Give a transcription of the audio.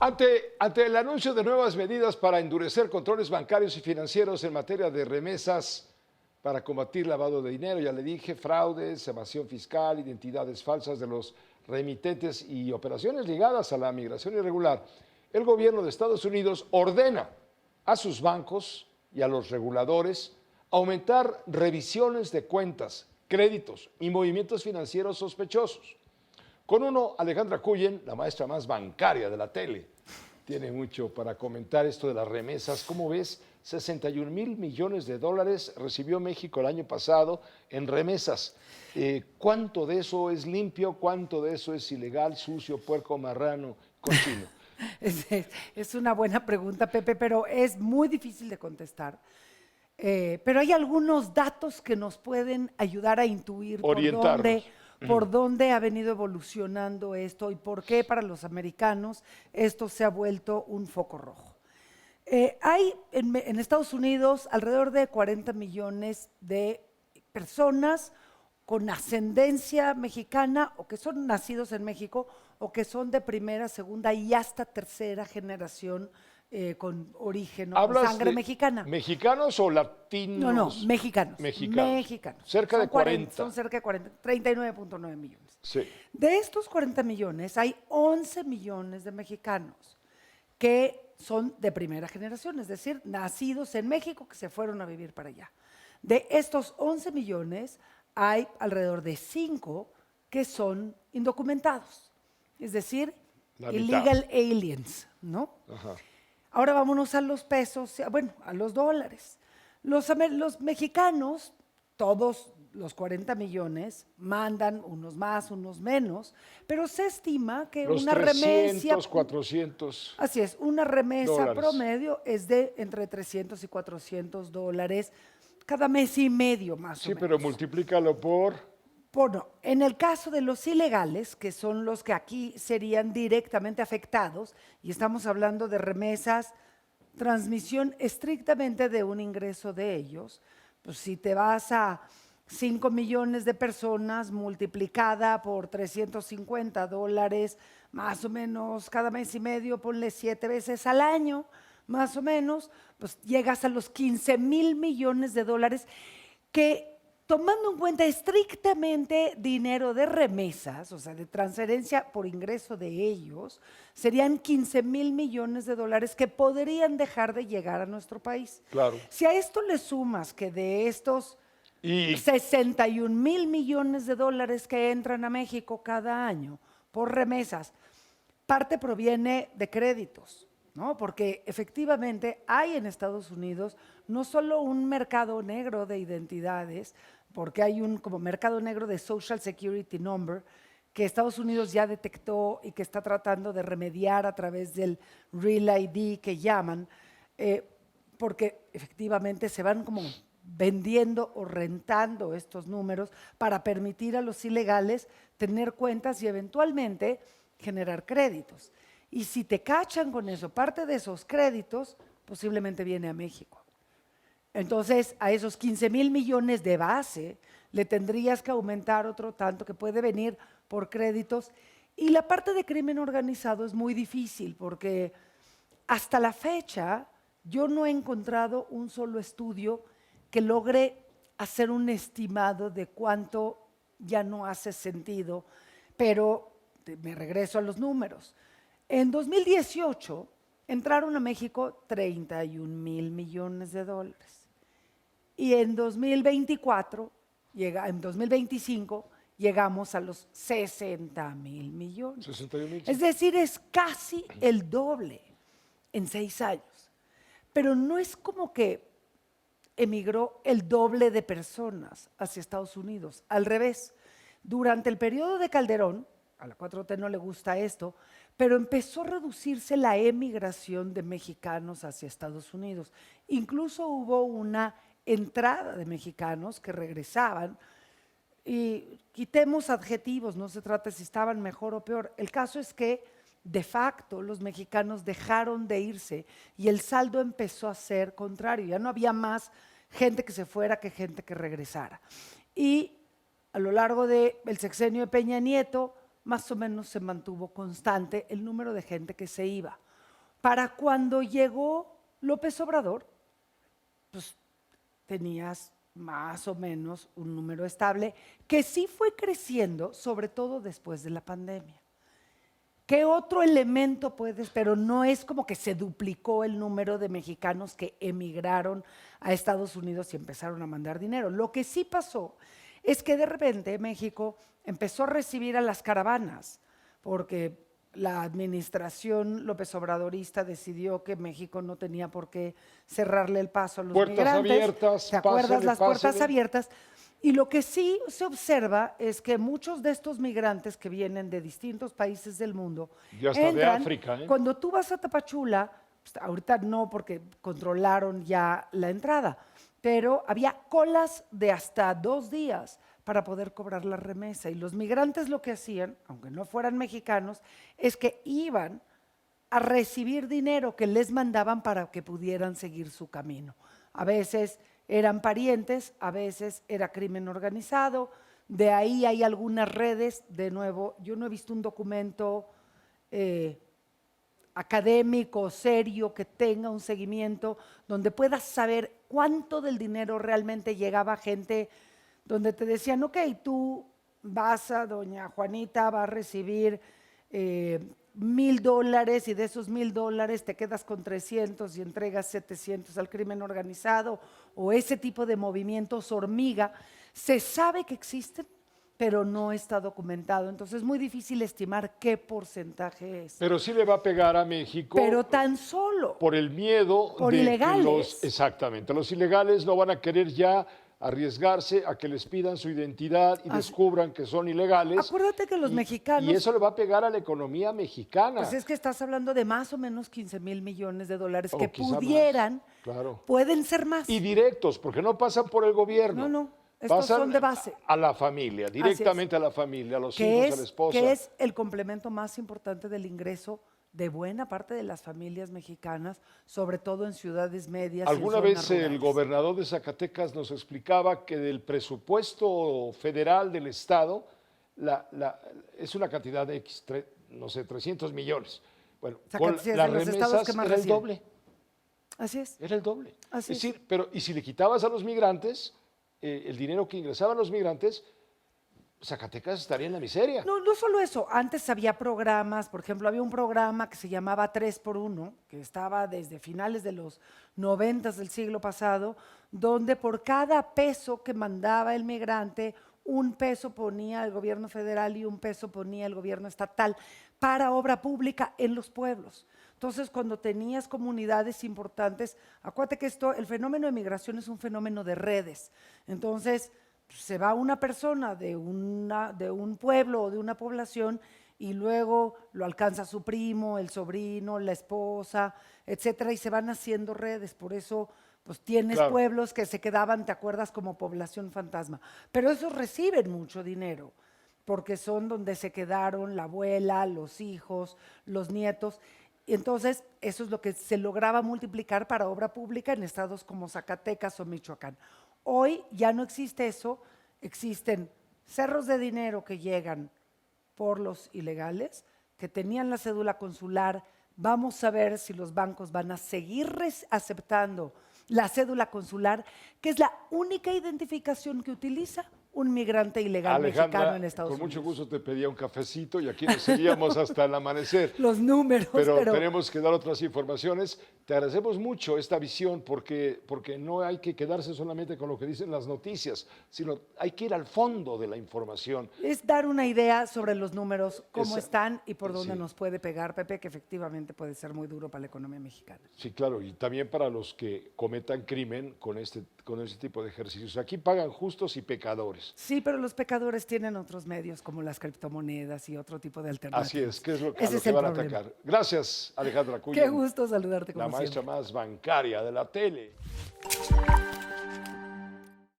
Ante el anuncio de nuevas medidas para endurecer controles bancarios y financieros en materia de remesas para combatir lavado de dinero, ya le dije, fraudes, evasión fiscal, identidades falsas de los remitentes y operaciones ligadas a la migración irregular, el gobierno de Estados Unidos ordena a sus bancos y a los reguladores aumentar revisiones de cuentas, créditos y movimientos financieros sospechosos. Con uno, Alejandra Cullen, la maestra más bancaria de la tele, tiene mucho para comentar esto de las remesas. ¿Cómo ves? 61,000 millones de dólares recibió México el año pasado en remesas. ¿Cuánto de eso es limpio? ¿Cuánto de eso es ilegal, sucio, puerco, marrano, cochino? Es una buena pregunta, Pepe, pero es muy difícil de contestar. Pero hay algunos datos que nos pueden ayudar a intuir Orientarnos. por dónde ha venido evolucionando esto y por qué para los americanos esto se ha vuelto un foco rojo. Hay en Estados Unidos alrededor de 40 millones de personas con ascendencia mexicana o que son nacidos en México o que son de primera, segunda y hasta tercera generación con origen o con ¿Hablas sangre de mexicana. mexicanos o latinos? No, mexicanos. Mexicanos. Cerca de 40. Son cerca de 40, 39.9 millones. Sí. De estos 40 millones, hay 11 millones de mexicanos que son de primera generación, es decir, nacidos en México que se fueron a vivir para allá. De estos 11 millones, hay alrededor de 5 que son indocumentados, es decir, illegal aliens, ¿no? Ajá. Ahora vámonos a los pesos, bueno, a los dólares. Los mexicanos, todos los 40 millones, mandan unos más, unos menos, pero se estima que los una 300, remesa… 400 Así es, una remesa dólares. promedio es de entre 300 y 400 dólares cada mes y medio más o Sí, menos. pero multiplícalo por… Bueno, en el caso de los ilegales, que son los que aquí serían directamente afectados, y estamos hablando de remesas, transmisión estrictamente de un ingreso de ellos, pues si te vas a 5 millones de personas multiplicada por 350 dólares, más o menos cada mes y medio, ponle 7 veces al año, más o menos, pues llegas a los 15,000 millones de dólares que, tomando en cuenta estrictamente dinero de remesas, o sea, de transferencia por ingreso de ellos, serían 15,000 millones de dólares que podrían dejar de llegar a nuestro país. Claro. Si a esto le sumas que de estos 61,000 millones de dólares que entran a México cada año por remesas, parte proviene de créditos, ¿no? Porque efectivamente hay en Estados Unidos no solo un mercado negro de identidades, porque hay un como mercado negro de Social Security Number que Estados Unidos ya detectó y que está tratando de remediar a través del Real ID que llaman, porque efectivamente se van como vendiendo o rentando estos números para permitir a los ilegales tener cuentas y eventualmente generar créditos. Y si te cachan con eso, parte de esos créditos posiblemente viene a México. Entonces, a esos 15,000 millones de base le tendrías que aumentar otro tanto que puede venir por créditos. Y la parte de crimen organizado es muy difícil porque hasta la fecha yo no he encontrado un solo estudio que logre hacer un estimado de cuánto ya no hace sentido, pero me regreso a los números. En 2018 entraron a México 31,000 millones de dólares. Y en 2024, en 2025, llegamos a los 60,000 millones. 61,000. Es decir, es casi el doble en 6 años. Pero no es como que emigró el doble de personas hacia Estados Unidos. Al revés, durante el periodo de Calderón, a la 4T no le gusta esto, pero empezó a reducirse la emigración de mexicanos hacia Estados Unidos. Incluso hubo una entrada de mexicanos que regresaban, y quitemos adjetivos, no se trata de si estaban mejor o peor. El caso es que de facto los mexicanos dejaron de irse y el saldo empezó a ser contrario. Ya no había más gente que se fuera que gente que regresara. Y a lo largo del sexenio de Peña Nieto, más o menos se mantuvo constante el número de gente que se iba. Para cuando llegó López Obrador, pues tenías más o menos un número estable que sí fue creciendo, sobre todo después de la pandemia. ¿Qué otro elemento puedes? Pero no es como que se duplicó el número de mexicanos que emigraron a Estados Unidos y empezaron a mandar dinero. Lo que sí pasó es que de repente México empezó a recibir a las caravanas, porque la administración López Obradorista decidió que México no tenía por qué cerrarle el paso a los Puertas migrantes. abiertas, ¿Te acuerdas? pásele, Las puertas pásele. abiertas. Y lo que sí se observa es que muchos de estos migrantes que vienen de distintos países del mundo Y hasta de África, ¿eh? Cuando tú vas a Tapachula, pues, ahorita no porque controlaron ya la entrada, pero había colas de hasta 2 días para poder cobrar la remesa. Y los migrantes lo que hacían, aunque no fueran mexicanos, es que iban a recibir dinero que les mandaban para que pudieran seguir su camino. A veces eran parientes, a veces era crimen organizado, de ahí hay algunas redes, de nuevo, yo no he visto un documento académico, serio, que tenga un seguimiento, donde puedas saber cuánto del dinero realmente llegaba a gente, donde te decían, ok, tú vas a doña Juanita, va a recibir $1,000 y de esos $1,000 te quedas con 300 y entregas 700 al crimen organizado, o ese tipo de movimientos hormiga. Se sabe que existen, pero no está documentado. Entonces es muy difícil estimar qué porcentaje es. Pero sí le va a pegar a México Pero tan solo por el miedo por de ilegales. que exactamente, los ilegales no van a querer ya arriesgarse a que les pidan su identidad y descubran que son ilegales. Acuérdate que los mexicanos... Y eso le va a pegar a la economía mexicana. Pues es que estás hablando de más o menos 15,000 millones de dólares O que quizá pudieran, más, claro. pueden ser más. Y directos, porque no pasan por el gobierno. No, estos Pasan son de base. a la familia, directamente a la familia, a los hijos, a la esposa. Que es el complemento más importante del ingreso de buena parte de las familias mexicanas, sobre todo en ciudades medias. Alguna y en vez zonas el rurales. gobernador de Zacatecas nos explicaba que del presupuesto federal del Estado es una cantidad de X, no sé, 300 millones. Bueno, con Zacatecas es las de los estados remesas que más era el reciben. doble. Así es. Era el doble. Así es es. decir, pero y si le quitabas a los migrantes, el dinero que ingresaban los migrantes, Zacatecas estaría en la miseria. No solo eso, antes había programas, por ejemplo, había un programa que se llamaba 3x1, que estaba desde finales de los 90 del siglo pasado, donde por cada peso que mandaba el migrante, un peso ponía el gobierno federal y un peso ponía el gobierno estatal para obra pública en los pueblos. Entonces, cuando tenías comunidades importantes, acuérdate que el fenómeno de migración es un fenómeno de redes. Entonces, se va una persona de un pueblo o de una población y luego lo alcanza su primo, el sobrino, la esposa, etcétera, y se van haciendo redes. Por eso, pues tienes Claro. pueblos que se quedaban, ¿te acuerdas?, como población fantasma. Pero esos reciben mucho dinero, porque son donde se quedaron la abuela, los hijos, los nietos. Y entonces, eso es lo que se lograba multiplicar para obra pública en estados como Zacatecas o Michoacán. Hoy ya no existe eso, existen cerros de dinero que llegan por los ilegales, que tenían la cédula consular. Vamos a ver si los bancos van a seguir aceptando la cédula consular, que es la única identificación que utiliza un migrante ilegal mexicano en Estados con Unidos. mucho gusto te pedía un cafecito y aquí nos seguíamos hasta el amanecer. Los números, Pero tenemos que dar otras informaciones. Te agradecemos mucho esta visión porque no hay que quedarse solamente con lo que dicen las noticias, sino hay que ir al fondo de la información. Es dar una idea sobre los números, cómo Esa- están y por dónde sí. nos puede pegar, Pepe, que efectivamente puede ser muy duro para la economía mexicana. Sí, claro, y también para los que cometan crimen con este tipo de ejercicios. Aquí pagan justos y pecadores. Sí, pero los pecadores tienen otros medios como las criptomonedas y otro tipo de alternativas. Así es, que es lo que, a Ese lo es que el van a problema. atacar. Gracias, Alejandra Cuyo. Qué gusto saludarte como La maestra siempre. más bancaria de la tele.